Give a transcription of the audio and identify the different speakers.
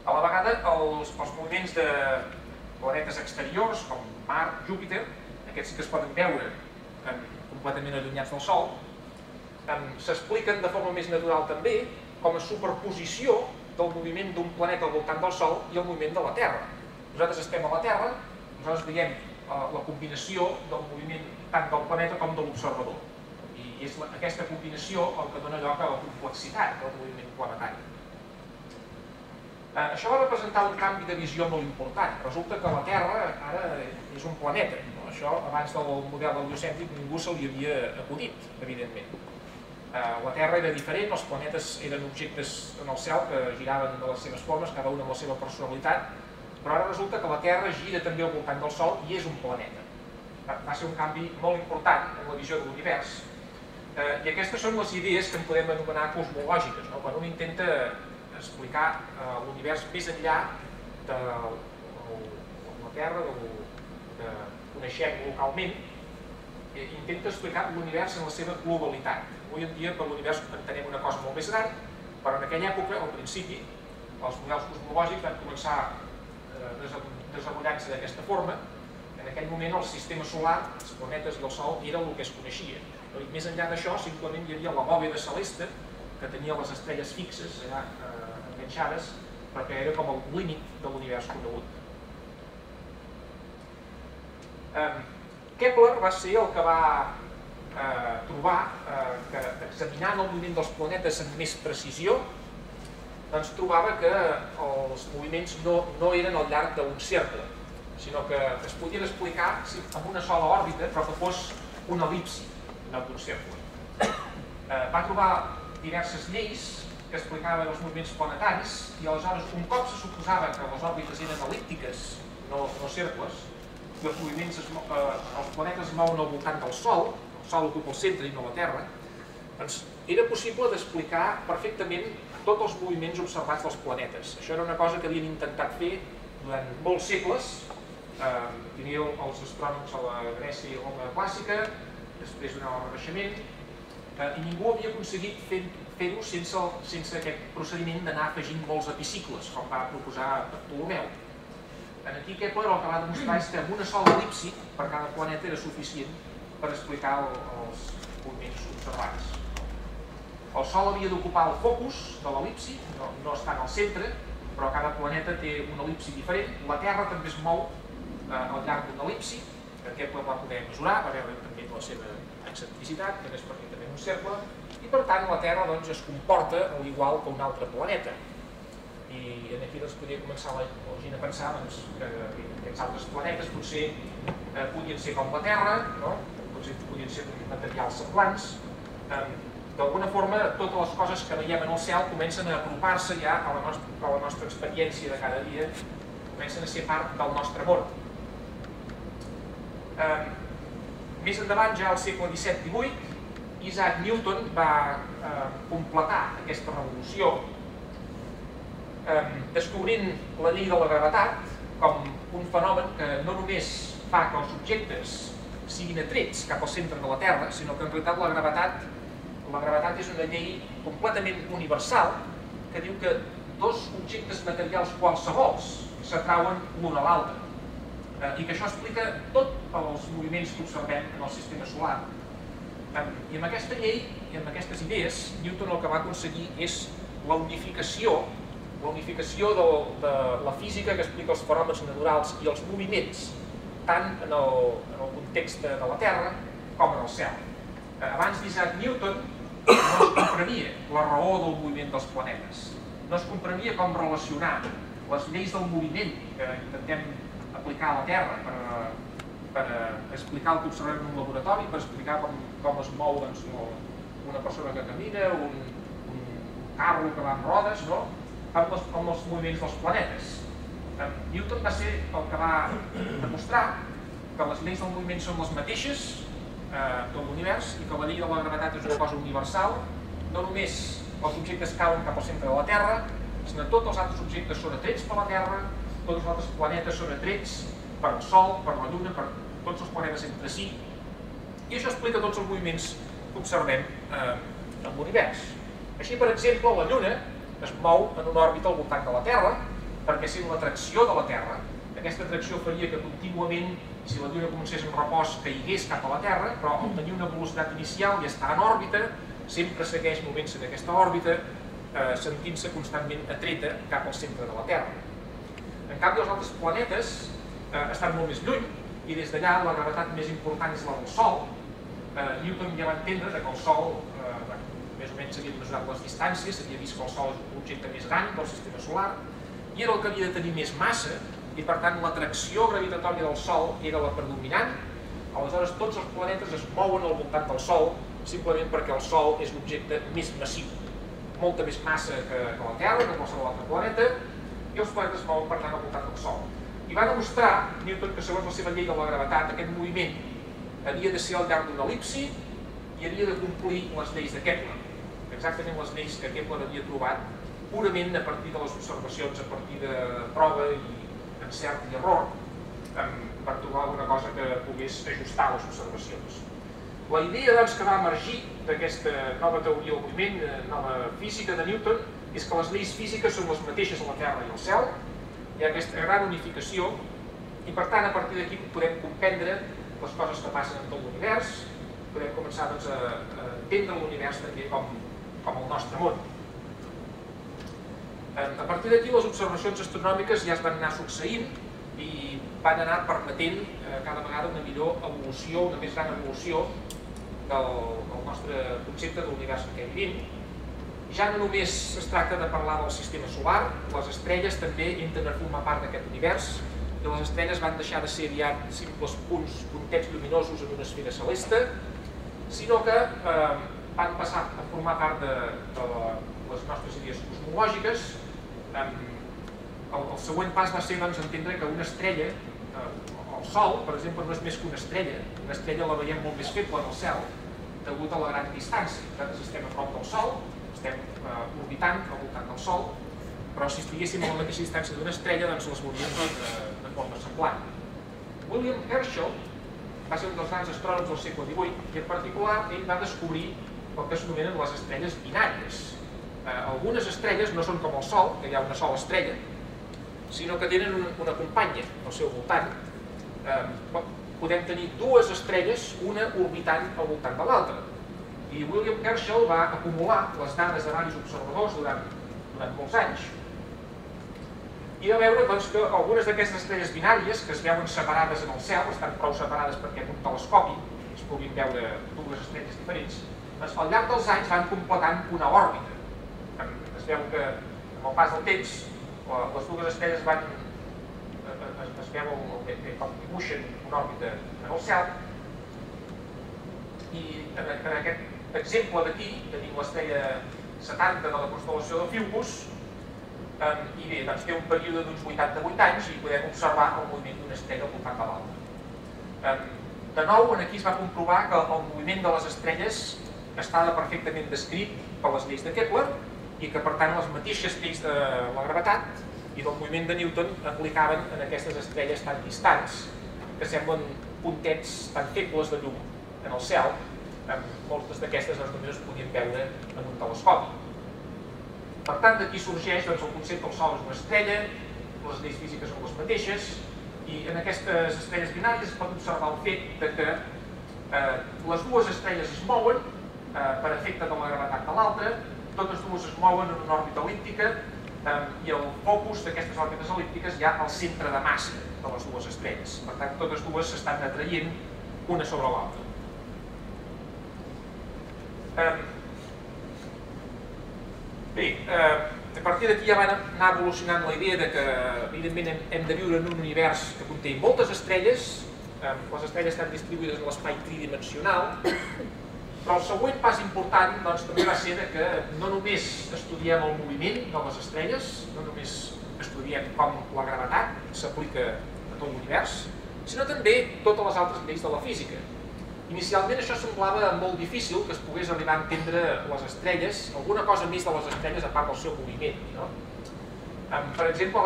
Speaker 1: A la vegada, els moviments de planetes exteriors, com Mart, Júpiter, aquests que es poden veure completament allunyats del Sol, s'expliquen de forma més natural també com a superposició del moviment d'un planeta al voltant del Sol i el moviment de la Terra. Nosaltres estem a la Terra, nosaltres veiem la combinació del moviment tant del planeta com de l'observador. I és aquesta combinació el que dona lloc a la complexitat del moviment planetari. Això va representar un canvi de visió molt important. Resulta que la Terra ara és un planeta. Això, abans del model heliocèntric, ningú se li havia acudit, evidentment. La Terra era diferent, els planetes eren objectes en el cel que giraven de les seves formes, cada un amb la seva personalitat, però ara resulta que la Terra gira també al voltant del Sol i és un planeta. Va ser un canvi molt important en la visió de l'univers, i aquestes són les idees que en podem anomenar cosmològiques, quan un intenta explicar l'univers més enllà de la Terra, que coneixem localment, intenta explicar l'univers en la seva globalitat. Avui en dia per l'univers entenem una cosa molt més gran, però en aquella època, al principi, els models cosmològics van començar desenvolupant-se d'aquesta forma. En aquell moment el sistema solar, els planetes i el Sol, era el que es coneixia. Més enllà d'això, simplement hi havia la bòveda celeste, que tenia les estrelles fixes allà enganxades, perquè era com el límit de l'univers conegut. Kepler va ser el que va trobar que, examinant el moviment dels planetes amb més precisió, doncs trobava que els moviments no eren al llarg d'un cercle, sinó que es podien explicar amb una sola òrbita, però que fos una el·lipsi, no d'un cercle. Va trobar diverses lleis que explicaven els moviments planetaris i aleshores un cop se suposava que les òrbites eren el·líptiques, no cercles, i els planetes es mouen al voltant del Sol, el Sol ocupa el centre i no la Terra, doncs era possible d'explicar perfectament tots els moviments observats dels planetes. Això era una cosa que havien intentat fer durant molts segles. Teníeu els astrònoms a la Grècia i Roma clàssica, després durant el Renaixement, i ningú havia aconseguit fer-ho sense aquest procediment d'anar afegint molts epicicles, com va proposar Ptolomeu. Aquí Kepler el que va demostrar és que amb una sola el·lipsi per cada planeta era suficient per explicar els moviments observats. El Sol havia d'ocupar el focus de l'el·lipsi, no està en el centre, però cada planeta té una el·lipsi diferent. La Terra també es mou al llarg d'una el·lipsi, que Kepler va poder mesurar, va veure també la seva excentricitat, que és perfectament un cercle, i per tant la Terra es comporta igual que un altre planeta. I aquí podria començar la gent a pensar que aquests altres planetes potser podien ser com la Terra, potser podien ser materials semblants. D'alguna forma, totes les coses que veiem en el cel comencen a apropar-se ja a la nostra experiència de cada dia, comencen a ser part del nostre món. Més endavant, ja al segle XVII-XVIII, Isaac Newton va completar aquesta revolució descobrint la llei de la gravetat com un fenomen que no només fa que els objectes siguin atrets cap al centre de la Terra, sinó que en realitat la gravetat és una llei completament universal que diu que dos objectes materials qualsevols s'atrauen l'un a l'altre i que això explica tots els moviments que observem en el sistema solar. I amb aquesta llei i amb aquestes idees, Newton el que va aconseguir és la unificació de la física que explica els fenòmens naturals i els moviments, tant en el context de la Terra com en el cel. Abans d'Isaac Newton no es comprenia la raó del moviment dels planetes, no es comprenia com relacionar les lleis del moviment que intentem aplicar a la Terra per explicar el que observem en un laboratori, per explicar com es mou una persona que camina, un carro que va amb rodes, amb els moviments dels planetes. Newton va ser el que va demostrar que les lleis del moviment són les mateixes de l'univers i que la llei de la gravetat és una cosa universal. No només els objectes cauen cap al centre de la Terra, sinó que tots els altres objectes són atrets per la Terra, tots els altres planetes són atrets per el Sol, per la Lluna, per tots els planetes entre si, i això explica tots els moviments que observem en l'univers. Així, per exemple, la Lluna es mou en una òrbita al voltant de la Terra perquè sent l'atracció de la Terra. Aquesta atracció faria que contínuament, si la Lluna comencés en repòs, caigués cap a la Terra, però al tenir una velocitat inicial i estar en òrbita, sempre segueix movent-se en aquesta òrbita, sentint-se constantment atreta cap al centre de la Terra. En canvi, els altres planetes estan molt més lluny, i des d'allà la gravetat més important és la del Sol. Newton ja va entendre que el Sol, més o menys s'havien mesurat les distàncies, s'havia vist que el Sol és l'objecte més gran del sistema solar, i era el que havia de tenir més massa, i per tant l'atracció gravitatòria del Sol era la predominant. Aleshores tots els planetes es mouen al voltant del Sol simplement perquè el Sol és l'objecte més massiu, molta més massa que la Terra, que qualsevol altre planeta, i els planetes es mouen per tant al voltant del Sol. I va demostrar Newton que segons la seva llei de la gravetat aquest moviment havia de ser al llarg d'una elipsi i havia de complir les lleis de Kepler, exactament les lleis que Kepler havia trobat purament a partir de les observacions, a partir de prova i encert i error, per trobar alguna cosa que pogués ajustar les observacions. La idea doncs, que va emergir d'aquesta nova teoria del moviment, nova física de Newton, és que les lleis físiques són les mateixes a la Terra i al cel, hi ha aquesta gran unificació, i per tant a partir d'aquí podem comprendre les coses que passen en tot l'univers, podem començar doncs, a entendre l'univers també com el nostre món. A partir d'aquí les observacions astronòmiques ja es van anar succeint i van anar permetent cada vegada una millor evolució, una més gran evolució del nostre concepte de l'univers en què vivim. Ja no només es tracta de parlar del sistema solar, les estrelles també entren a formar part d'aquest univers, i les estrelles van deixar de ser aviat simples puntets lluminosos en una esfera celeste, sinó que van passar a formar part de les nostres idees cosmològiques. El següent pas va ser entendre que una estrella, el Sol, per exemple, no és més que una estrella la veiem molt més feble en el cel, degut a la gran distància. Nosaltres estem a prop del Sol, estem orbitant al voltant del Sol, però si estiguéssim a la mateixa distància d'una estrella, doncs les veuríem de forma semblant. William Herschel va ser un dels grans astrònoms del segle XVIII i en particular ell va descobrir el que s'anomenen les estrelles binàries. Algunes estrelles no són com el Sol, que hi ha una sola estrella, sinó que tenen una companya al seu voltant. Podem tenir dues estrelles, una orbitant al voltant de l'altra. I William Herschel va acumular les dades de diversos observadors durant molts anys. I va veure que algunes d'aquestes estrelles binàries, que es veuen separades en el cel, estan prou separades perquè amb un telescopi es puguin veure dues estrelles diferents, al llarg dels anys van completant una òrbita. Es veu que amb el pas del temps les dues estrelles es veuen com dibuixen una òrbita en el cel, i en aquest exemple d'aquí tenim l'estrella 70 de la constel·lació de Filgus, i bé, té un període d'uns 88 anys i podem observar el moviment d'una estrella al voltant de l'altra. De nou, aquí es va comprovar que el moviment de les estrelles estava perfectament descrit per les lleis de Kepler i que per tant les mateixes lleis de la gravetat i del moviment de Newton aplicaven en aquestes estrelles tan distants que semblen puntets tan febles de llum en el cel. Moltes d'aquestes només es podien veure en un telescopi. Per tant, d'aquí sorgeix el concepte del Sol és una estrella, les lleis físiques són les mateixes, i en aquestes estrelles binàries es pot observar el fet que les dues estrelles es mouen per efecte de la gravetat de l'altra, totes dues es mouen en una òrbita el·líptica i el focus d'aquestes òrbites el·líptiques hi ha al centre de massa de les dues estrelles. Per tant, totes dues s'estan atraient una sobre l'altra. Bé, a partir d'aquí ja va anar evolucionant la idea que evidentment hem de viure en un univers que conté moltes estrelles, les estrelles estan distribuïdes en l'espai tridimensional, però el següent pas important també va ser que no només estudiem el moviment de les estrelles, no només estudiem com la gravetat s'aplica a tot l'univers, sinó també totes les altres lleis de la física. Inicialment això semblava molt difícil que es pogués arribar a entendre les estrelles, alguna cosa més de les estrelles a part del seu moviment. Per exemple,